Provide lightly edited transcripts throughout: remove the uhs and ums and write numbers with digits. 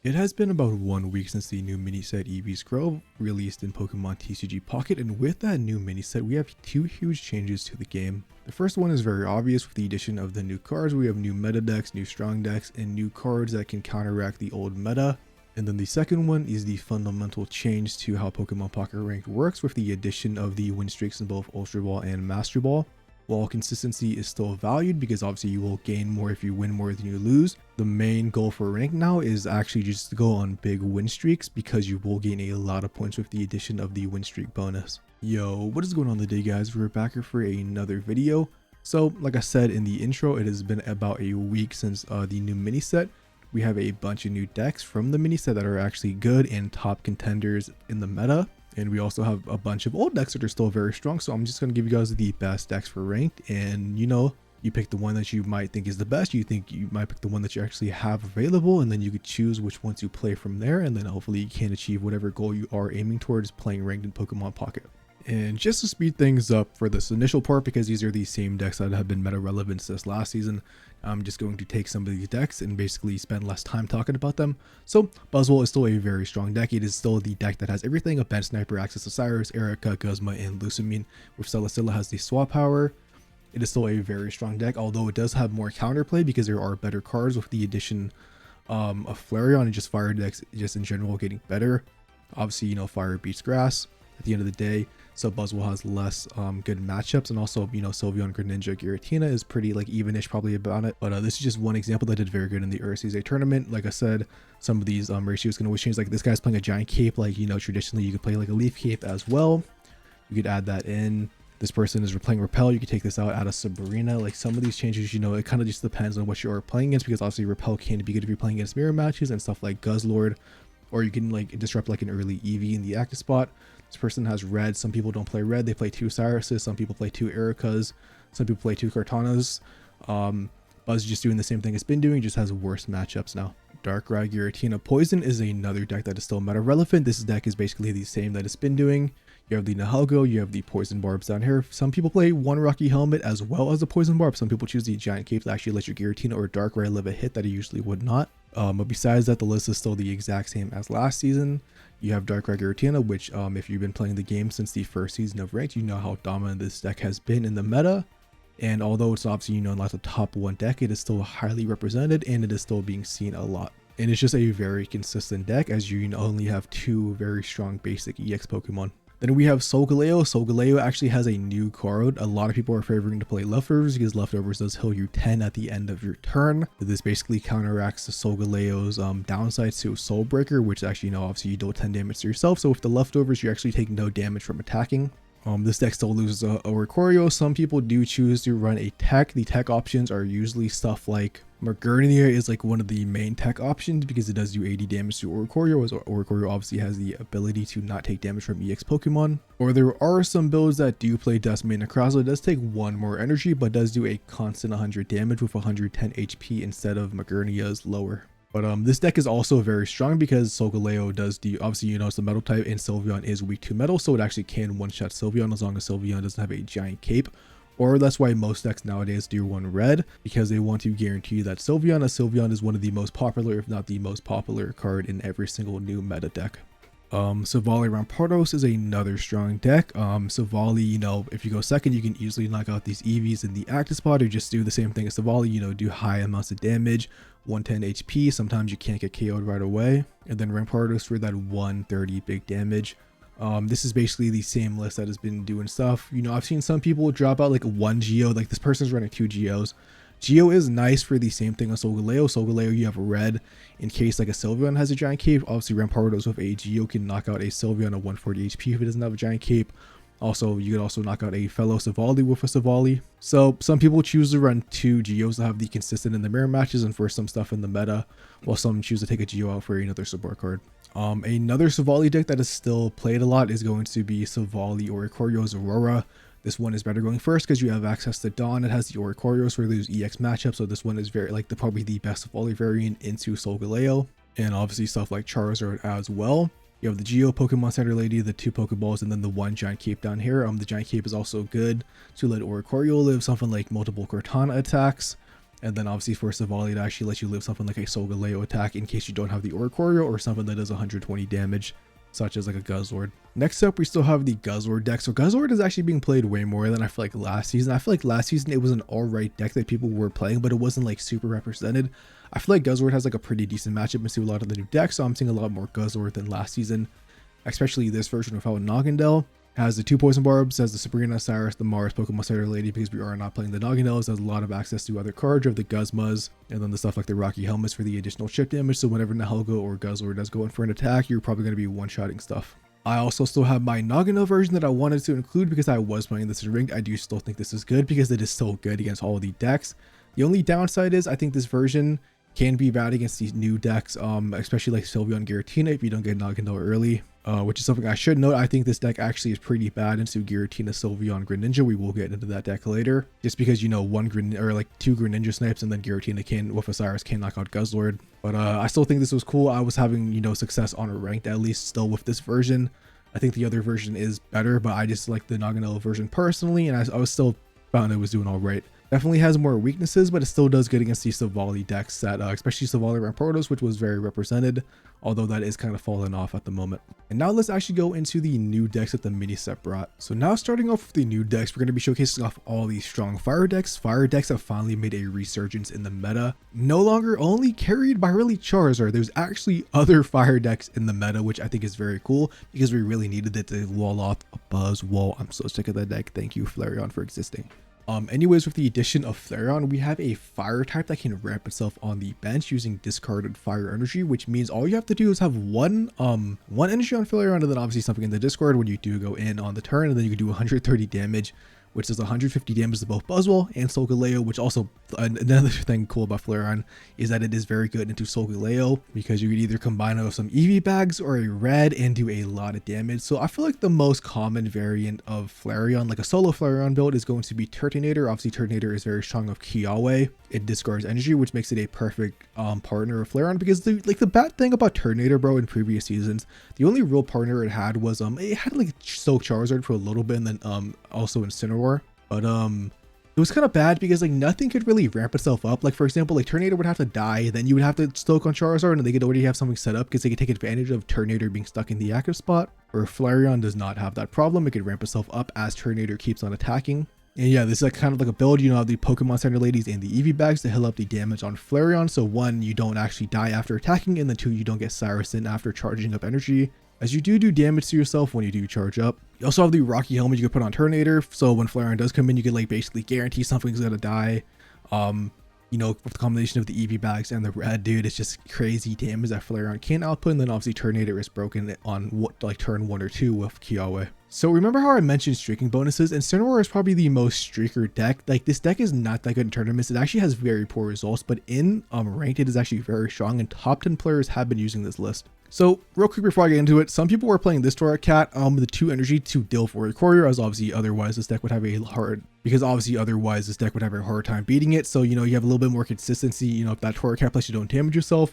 It has been about 1 week since the new mini set EV Scroll released in Pokemon TCG Pocket, and with that new mini set, we have two huge changes to the game. The first one is very obvious with the addition of the new cards. We have new meta decks, new strong decks, and new cards that can counteract the old meta. And then the second one is the fundamental change to how Pokemon Pocket Ranked works with the addition of the win streaks in both Ultra Ball and Master Ball. While consistency is still valued because obviously you will gain more if you win more than you lose, the main goal for rank now is actually just to go on big win streaks because you will gain a lot of points with the addition of the win streak bonus. Yo, what is going on today, guys? We're back here for another video. So like I said in the intro, it has been about a week since the new mini set. We have a bunch of new decks from the mini set that are actually good and top contenders in the meta. And we also have a bunch of old decks that are still very strong. So I'm just going to give you guys the best decks for ranked. And you pick the one that you might think is the best. You think you might pick the one that you actually have available. And then you could choose which ones you play from there. And then hopefully you can achieve whatever goal you are aiming towards playing ranked in Pokemon Pocket. And just to speed things up for this initial part, because these are the same decks that have been meta relevant since last season, I'm just going to take some of these decks and basically spend less time talking about them. So Buzzwole is still a very strong deck. It is still the deck that has everything: a Bench Sniper, Access to Cyrus, Erica, Guzma, and Lusamine. With Celesteela has the swap power. It is still a very strong deck, although it does have more counterplay because there are better cards with the addition of Flareon, and just fire decks just in general getting better. Obviously, fire beats grass at the end of the day. So Buzzwole has less good matchups, and also Sylveon, Greninja, Giratina is pretty evenish probably about it. But this is just one example that did very good in the Earthseason tournament. Like I said, some of these ratios can always change. Like this guy's playing a giant cape, traditionally you could play like a leaf cape as well. You could add that in. This person is playing Repel, you could take this out, add a Sabrina. Like some of these changes, it kind of just depends on what you are playing against, because obviously Repel can be good if you're playing against mirror matches and stuff like Guzzlord, or you can disrupt an early EV in the active spot. This person has red. Some people don't play red. They play 2 Cyruses. Some people play 2 Ericas. Some people play 2 Kartanas. Buzz is just doing the same thing it's been doing, just has worse matchups now. Darkrai, Giratina, Poison is another deck that is still meta relevant. This deck is basically the same that it's been doing. You have the Nihilego, you have the Poison Barbs down here. Some people play 1 Rocky Helmet as well as the Poison Barb. Some people choose the Giant Cape to actually let your Giratina or Darkrai live a hit that it usually would not. But besides that, the list is still the exact same as last season. You have Darkrai, Giratina, which if you've been playing the game since the first season of Ranked, you know how dominant this deck has been in the meta. And although it's obviously not the top 1 deck, it is still highly represented and it is still being seen a lot. And it's just a very consistent deck, as you only have 2 very strong basic EX Pokemon. Then we have Solgaleo. Solgaleo actually has a new card. A lot of people are favoring to play Leftovers because Leftovers does heal you 10 at the end of your turn. This basically counteracts the Solgaleo's downsides to Soul Breaker, which actually, obviously you deal 10 damage to yourself. So with the Leftovers, you actually take no damage from attacking. This deck still loses Oricorio. Some people do choose to run a tech. The tech options are usually stuff like Magnezone is one of the main tech options because it does do 80 damage to Oricorio, as Oricorio obviously has the ability to not take damage from EX Pokemon. Or there are some builds that do play Decimate Necrozma. It does take 1 more energy, but does do a constant 100 damage with 110 HP instead of Magnernia's lower. But this deck is also very strong because Solgaleo does obviously it's the metal type, and Sylveon is weak to metal, so it actually can one-shot Sylveon as long as Sylveon doesn't have a giant cape. Or that's why most decks nowadays do 1 red, because they want to guarantee that Sylveon is one of the most popular, if not the most popular card in every single new meta deck. Silvally Rampardos is another strong deck. Silvally, if you go second, you can easily knock out these EVs in the active spot, or just do the same thing as Silvally, do high amounts of damage, 110 HP. Sometimes you can't get KO'd right away. And then Rampardos for that 130 big damage. This is basically the same list that has been doing stuff. I've seen some people drop out 1 Geo, this person's running 2 Geos. Geo is nice for the same thing as Solgaleo. Solgaleo, you have red in case a Sylveon has a giant cape. Obviously, Rampardos with a Geo can knock out a Sylveon at 140 HP if it doesn't have a giant cape. Also, you could also knock out a fellow Silvally with a Silvally. So some people choose to run 2 Geos to have the consistent in the mirror matches and for some stuff in the meta, while some choose to take a Geo out for another support card. Another Silvally deck that is still played a lot is going to be Silvally Oricorio's Aurora. This one is better going first because you have access to Dawn. It has the Oricorios for those EX matchups, so this one is very probably the best Silvally variant into Solgaleo, and obviously stuff like Charizard as well. You have the Geo Pokemon Center Lady, the 2 Pokeballs, and then the 1 Giant Cape down here. The Giant Cape is also good to let Oricorio live something like multiple Cortana attacks. And then obviously for Silvally to actually let you live something like a Solgaleo attack in case you don't have the Oricorio or something that does 120 damage, such as like a Guzzlord. Next up, we still have the Guzzlord deck. So Guzzlord is actually being played way more than I feel like last season. I feel like last season it was an alright deck that people were playing, but it wasn't like super represented. I feel like Guzzlord has like a pretty decent matchup into a lot of the new decks, so I'm seeing a lot more Guzzlord than last season, especially this version of how Naganadel has the 2 Poison Barbs, has the Sabrina, Cyrus, the Mars, Pokemon Center Lady, because we are not playing the Naganadels, has a lot of access to other cards of the Guzmas, and then the stuff like the Rocky Helmets for the additional chip damage, so whenever Nihilego or Guzzlord does go in for an attack, you're probably going to be one-shotting stuff. I also still have my Naganadel version that I wanted to include because I was playing this in Ranked. I do still think this is good because it is so good against all of the decks. The only downside is I think this version can be bad against these new decks, especially like Sylveon Giratina if you don't get Naganadel early, which is something I should note. I think this deck actually is pretty bad into Giratina, Sylveon, Greninja. We will get into that deck later, just because, you know, 2 Greninja snipes and then Giratina can, with Osiris, can knock out Guzzlord. But I still think this was cool. I was having, you know, success on a Ranked, at least still with this version. I think the other version is better, but I just like the Naganadel version personally, and I was still found it was doing all right. Definitely has more weaknesses, but it still does good against the Silvally decks, that especially Silvally Rampardos, which was very represented, although that is kind of falling off at the moment. And now let's actually go into the new decks that the mini set brought. So now starting off with the new decks, we're going to be showcasing off all these strong fire decks that finally made a resurgence in the meta. No longer only carried by really Charizard, there's actually other fire decks in the meta, which I think is very cool because we really needed it to wall off a Buzzwole. I'm so sick of that deck. Thank you, Flareon, for existing. Anyways, with the addition of Flareon, we have a fire type that can ramp itself on the bench using discarded fire energy, which means all you have to do is have one energy on Flareon, and then obviously something in the discard when you do go in on the turn, and then you can do 130 damage, which does 150 damage to both Buzzwole and Solgaleo, which also, another thing cool about Flareon is that it is very good into Solgaleo because you could either combine it with some EV bags or a red and do a lot of damage. So I feel like the most common variant of Flareon, like a solo Flareon build, is going to be Turtonator. Obviously Turtonator is very strong with Kiawe. It discards energy, which makes it a perfect partner of Flareon, because the bad thing about Turtonator, bro, in previous seasons, the only real partner it had was it had like Soak Charizard for a little bit, and then also Incineroar. But it was kind of bad because like nothing could really ramp itself up. Like for example, like Turtonator would have to die, then you would have to stoke on Charizard, and they could already have something set up because they could take advantage of Turtonator being stuck in the active spot. Or Flareon does not have that problem. It could ramp itself up as Turtonator keeps on attacking. And yeah, this is like kind of like a build, you know, the Pokemon Center Ladies and the EV bags to heal up the damage on Flareon. So 1, you don't actually die after attacking, and then 2, you don't get Cyrus in after charging up energy, as you do damage to yourself when you do charge up. You also have the Rocky Helmet you can put on Turtonator, so when Flareon does come in, you can like basically guarantee something's gonna die. You know, with the combination of the EV bags and the red, dude, it's just crazy damage that Flareon can output. And then obviously Turtonator is broken on like turn 1 or 2 with Kiawe. So remember how I mentioned streaking bonuses? Incineroar is probably the most streaker deck. Like this deck is not that good in tournaments. It actually has very poor results, but in ranked it is actually very strong, and top 10 players have been using this list. So real quick before I get into it, some people were playing this Torkoal with the 2 energy to deal for Oricorio, as obviously otherwise this deck would have a hard time beating it. So, you know, you have a little bit more consistency, you know, if that Torkoal plus you don't damage yourself.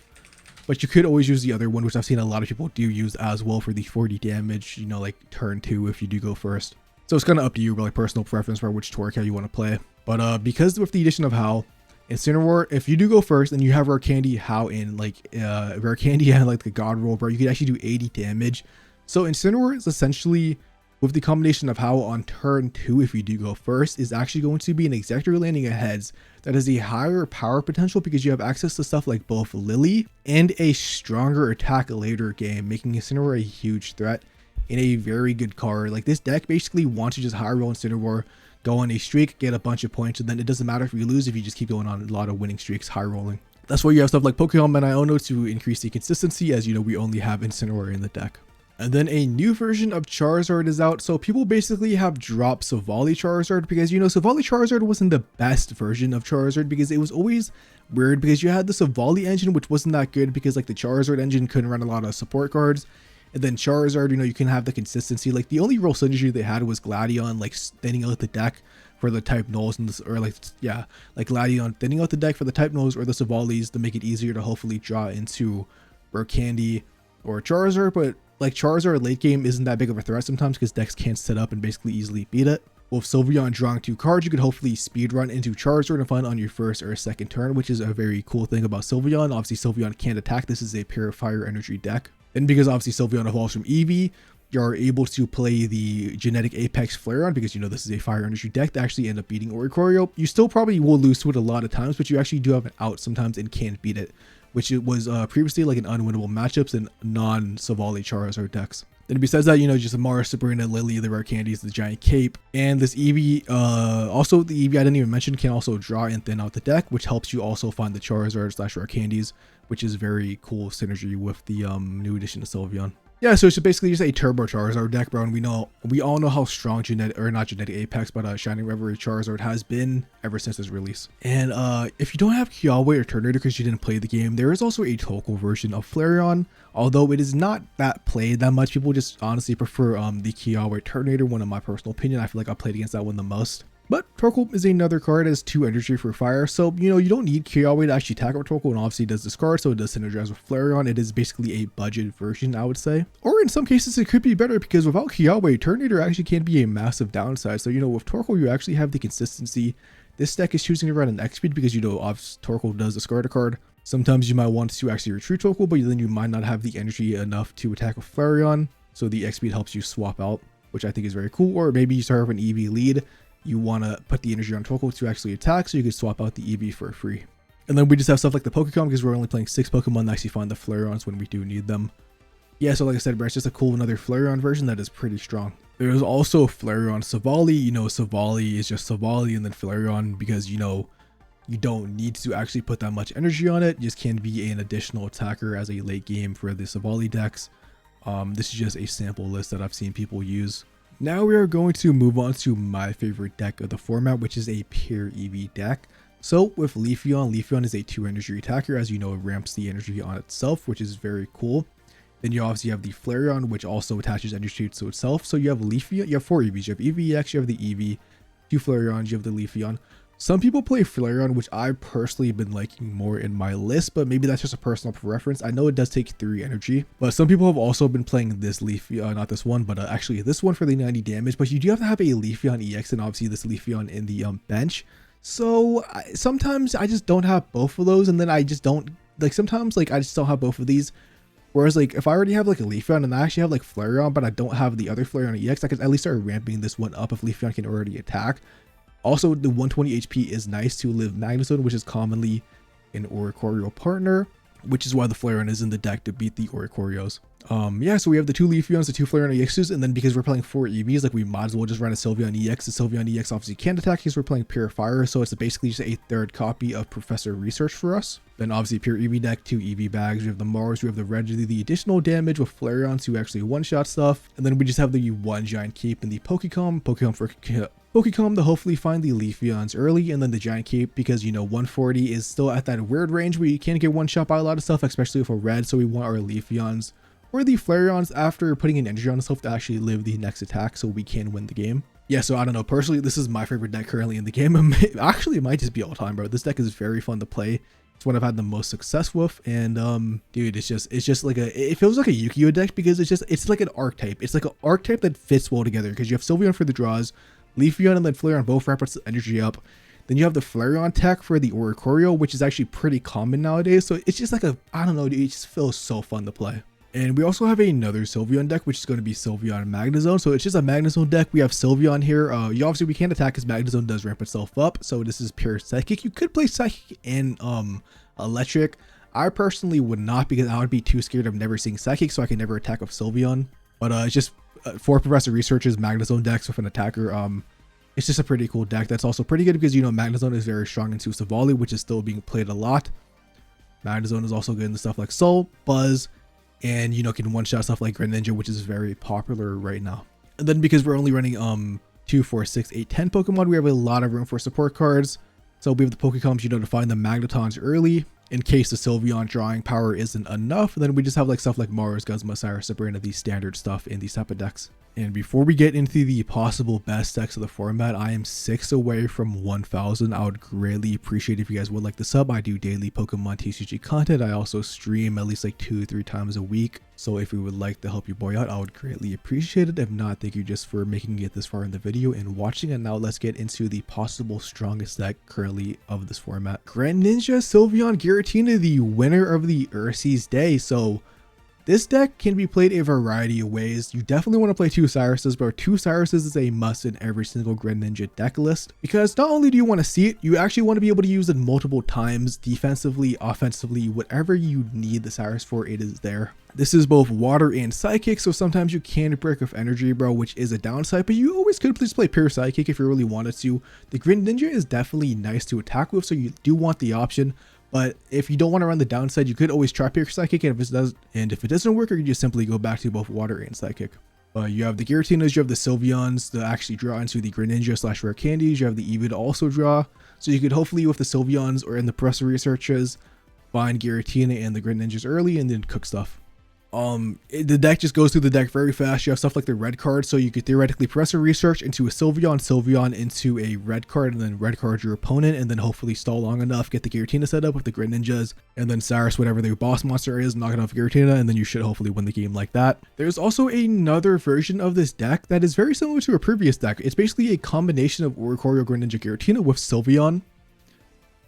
But you could always use the other one, which I've seen a lot of people do use as well for the 40 damage, you know, like turn 2 if you do go first. So it's kind of up to you, like personal preference for which Torkoal you want to play. But because with the addition of Howl, Incineroar, if you do go first and you have Rare Candy, How in like Rare Candy and like the God Roll, bro, you could actually do 80 damage. So Incineroar is essentially, with the combination of How on turn 2, if you do go first, is actually going to be an Executor landing a heads that has a higher power potential because you have access to stuff like both Lily and a stronger attack later game, making Incineroar a huge threat in a very good card. Like this deck basically wants to just high roll Incineroar, go on a streak, get a bunch of points, and then it doesn't matter if you lose if you just keep going on a lot of winning streaks, high rolling. That's why you have stuff like Pokemon Magnezone to increase the consistency, as you know we only have Incineroar in the deck. And then a new version of Charizard is out, so people basically have dropped Silvally Charizard because, you know, Silvally Charizard wasn't the best version of Charizard because it was always weird because you had the Silvally engine, which wasn't that good because like the Charizard engine couldn't run a lot of support cards. And then Charizard, you know, you can have the consistency. Like the only real synergy they had was Gladion, like thinning out the deck for the type nulls and this, or like, yeah, like Gladion thinning out the deck for the type nulls or the Silvallis to make it easier to hopefully draw into Rare Candy or Charizard. But like Charizard late game isn't that big of a threat sometimes because decks can't set up and basically easily beat it. With Sylveon drawing 2 cards, you could hopefully speedrun into Charizard and find on your first or second turn, which is a very cool thing about Sylveon. Obviously, Sylveon can't attack. This is a pure fire energy deck. And because obviously Sylveon evolves from Eevee, you're able to play the Genetic Apex Flareon because you know this is a fire energy deck that actually end up beating Oricorio. You still probably will lose to it a lot of times, but you actually do have an out sometimes and can't beat it, which it was previously like an unwinnable matchups in non-Silvally Charizard decks. Then besides that, you know, just Mars, Sabrina, Lily, the rare candies, the giant cape, and this Eevee, also the Eevee I didn't even mention can also draw and thin out the deck, which helps you also find the Charizard / rare candies, which is very cool synergy with the new addition to Sylveon. Yeah, so it's basically just a Turbo Charizard deck, bro, and we all know how strong Genetic Apex, but Shining Reverie Charizard has been ever since its release. And if you don't have Kiawe or Turtonator because you didn't play the game, there is also a Torkoal version of Flareon, although it is not that played that much. People just honestly prefer the Kiawe Turtonator one, in my personal opinion. I feel like I played against that one the most. But Torkoal is another card that has 2 energy for fire, so you know you don't need Kiawe to actually attack with Torkoal, and obviously it does discard, so it does synergize with Flareon. It is basically a budget version, I would say. Or in some cases it could be better because without Kiawe, Turtonator actually can be a massive downside. So you know with Torkoal you actually have the consistency. This deck is choosing to run an X speed because you know Torkoal does discard a card. Sometimes you might want to actually retreat Torkoal, but then you might not have the energy enough to attack with Flareon, so the X speed helps you swap out, which I think is very cool. Or maybe you start with an EV lead. You want to put the energy on Torkoal to actually attack, so you can swap out the Eevee for free. And then we just have stuff like the Pokemon because we're only playing 6 Pokemon to actually find the Flareons when we do need them. Yeah, so like I said, bro, it's just a cool another Flareon version that is pretty strong. There's also Flareon Silvally. You know, Silvally is just Silvally and then Flareon because, you know, you don't need to actually put that much energy on it. You just can be an additional attacker as a late game for the Silvally decks. This is just a sample list that I've seen people use. Now we are going to move on to my favorite deck of the format, which is a pure EV deck. So with Leafeon, Leafeon is a 2 energy attacker. As you know, it ramps the energy on itself, which is very cool. Then you obviously have the Flareon, which also attaches energy to itself. So you have Leafeon, you have 4 EVs. You have EVX, you have the EV, 2 Flareons, you have the Leafeon. Some people play Flareon, which I personally have been liking more in my list, but maybe that's just a personal preference. I know it does take 3 energy, but some people have also been playing this Leafeon, not this one, but actually this one for the 90 damage. But you do have to have a Leafeon EX and obviously this Leafeon in the bench. So sometimes I just don't have both of those, and then I just don't, like sometimes like I just don't have both of these. Whereas like if I already have like a Leafeon and I actually have like Flareon, but I don't have the other Flareon EX, I could at least start ramping this one up if Leafeon can already attack. Also, the 120 HP is nice to live Magnezone, which is commonly an Oricorio partner, which is why the Flareon is in the deck to beat the Oricorios. Yeah, so we have the 2 Leafeons, the 2 Flareon EXs, and then because we're playing 4 EVs, like we might as well just run a Sylveon EX. The Sylveon EX obviously can't attack because we're playing Pure Fire, so it's basically just a 3rd copy of Professor Research for us. Then obviously Pure EV deck, 2 EV bags, we have the Mars, we have the Reggie, the additional damage with Flareon to actually one-shot stuff, and then we just have the 1 giant cape and the Pokecom to hopefully find the Leafeons early, and then the giant cape because, you know, 140 is still at that weird range where you can't get one-shot by a lot of stuff, especially with a red, so we want our Leafeons or the Flareons after putting an energy on itself to actually live the next attack so we can win the game. Yeah, so I don't know, personally this is my favorite deck currently in the game. Actually it might just be all time, bro. This deck is very fun to play. It's what I've had the most success with, and dude, it's just like it feels like a Yu-Gi-Oh deck because it's like an archetype. It's like an archetype that fits well together because you have Sylveon for the draws, Leafeon and then Flareon both ramp its energy up. Then you have the Flareon tech for the Oricorio, which is actually pretty common nowadays. So it's just like I don't know, dude, it just feels so fun to play. And we also have another Sylveon deck, which is going to be Sylveon Magnezone. So it's just a Magnezone deck. We have Sylveon here. Obviously we can't attack because Magnezone does ramp itself up. So this is pure Psychic. You could play Psychic and Electric. I personally would not because I would be too scared of never seeing Psychic, so I can never attack with Sylveon. But it's just for Professor Research's Magnezone decks with an attacker. It's just a pretty cool deck. That's also pretty good because, you know, Magnezone is very strong into Silvally, which is still being played a lot. Magnezone is also good in stuff like Soul, Buzz, and, you know, can one-shot stuff like Greninja, which is very popular right now. And then because we're only running 2, 4, 6, 8, 10 Pokemon, we have a lot of room for support cards. So we have the Pokecoms, you know, to find the Magnetons early. in case the Sylveon drawing power isn't enough. Then we just have like stuff like Mars, Guzma, Cyrus, Sabrina, these standard stuff in these type of decks. And before we get into the possible best decks of the format, I am 6 away from 1000. I would greatly appreciate if you guys would like to sub. I do daily Pokemon TCG content. I also stream at least like 2-3 times a week. So if you would like to help your boy out, I would greatly appreciate it. If not, thank you just for making it this far in the video and watching. And now let's get into the possible strongest deck currently of this format. Greninja, Sylveon, Giratina, the winner of the Ursi's Day. So this deck can be played a variety of ways. You definitely want to play 2 Cyruses, but 2 Cyruses is a must in every single Greninja deck list, because not only do you want to see it, you actually want to be able to use it multiple times, defensively, offensively, whatever you need the Cyrus for, it is there. This is both water and psychic, so sometimes you can break with energy, bro, which is a downside, but you always could please play pure psychic if you really wanted to. The Greninja is definitely nice to attack with, so you do want the option. But if you don't want to run the downside, you could always try pure psychic, and if it doesn't work, you can just simply go back to both water and psychic. You have the Giratinas, you have the Sylveons to actually draw into the Greninja / rare candies. You have the Eevee to also draw, so you could hopefully with the Sylveons or in the Professor Researchers find Giratina and the Greninjas early and then cook stuff. The deck just goes through the deck very fast. You have stuff like the red card, so you could theoretically press a research into a Sylveon into a red card, and then red card your opponent, and then hopefully stall long enough, get the Giratina set up with the Greninjas, and then Cyrus, whatever their boss monster is, knock it off Giratina, and then you should hopefully win the game like that. There's also another version of this deck that is very similar to a previous deck. It's basically a combination of Oricorio, Greninja, Giratina with Sylveon.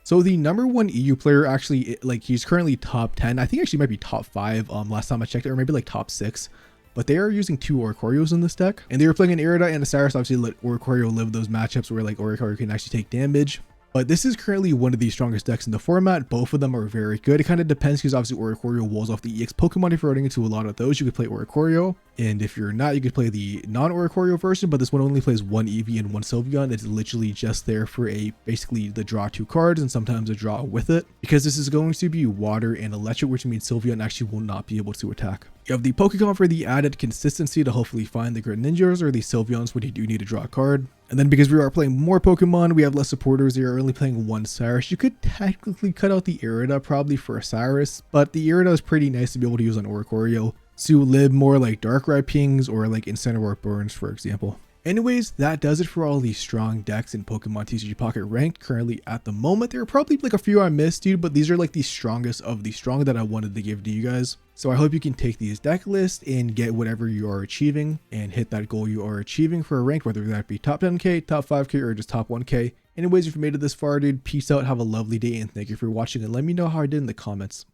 So the number 1 EU player actually, like, he's currently top 10. I think actually might be top 5 last time I checked it, or maybe like top 6. But they are using 2 Oricorios in this deck. And they were playing an Iridite and a Cyrus. Obviously let Oricorio live those matchups where like Oricorio can actually take damage. But this is currently one of the strongest decks in the format. Both of them are very good. It kind of depends, because obviously Oricorio walls off the EX Pokemon. If you're running into a lot of those, you could play Oricorio. And if you're not, you could play the non-Oricorio version, but this one only plays 1 Eevee and 1 Sylveon. It's literally just there for basically the draw 2 cards and sometimes a draw with it. Because this is going to be water and electric, which means Sylveon actually will not be able to attack. You have the Pokemon for the added consistency to hopefully find the Greninjas or the Sylveons when you do need to draw a card. And then because we are playing more Pokemon, we have less supporters. They are only playing 1 Cyrus. You could technically cut out the Irida probably for a Cyrus, but the Irida is pretty nice to be able to use on Oricorio to live more like Darkrai pings or like Incineroar burns, for example. Anyways, that does it for all these strong decks in Pokemon TCG Pocket ranked currently at the moment. There are probably like a few I missed, dude, but these are like the strongest of the strong that I wanted to give to you guys. So I hope you can take these deck lists and get whatever you are achieving and hit that goal you are achieving for a rank, whether that be top 10k, top 5k, or just top 1k. Anyways, if you made it this far, dude, peace out, have a lovely day, and thank you for watching, and let me know how I did in the comments.